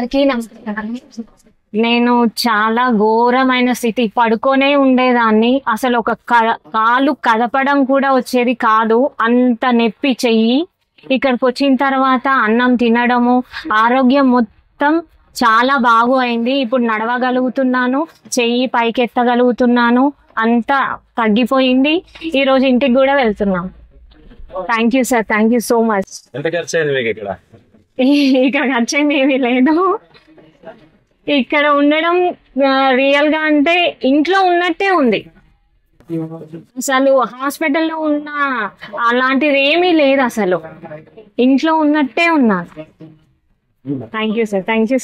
అందరికీ నమస్కారం. నేను చాలా ఘోరమైన స్థితి, పడుకొనే ఉండేదాన్ని. అసలు ఒక కాలు కదపడం కూడా వచ్చేది కాదు, అంత నొప్పి చెయ్యి. ఇక్కడికి వచ్చిన తర్వాత అన్నం తినడము, ఆరోగ్యం మొత్తం చాలా బాగు అయింది. ఇప్పుడు నడవగలుగుతున్నాను, చెయ్యి పైకెత్తగలుగుతున్నాను, అంతా తగ్గిపోయింది. ఈ రోజు ఇంటికి కూడా వెళ్తున్నాం. Thank you sir, thank you so much. ఎంత ఖర్చు అయింది మీకు ఇక్కడ? ఇక్కడ ఖర్చయింది ఏమీ లేదు. ఇక్కడ ఉండడం రియల్ గా అంటే ఇంట్లో ఉన్నట్టే ఉంది. అసలు హాస్పిటల్లో ఉన్న అలాంటిది ఏమీ లేదు, అసలు ఇంట్లో ఉన్నట్టే ఉన్నా. Thank you sir, thank you.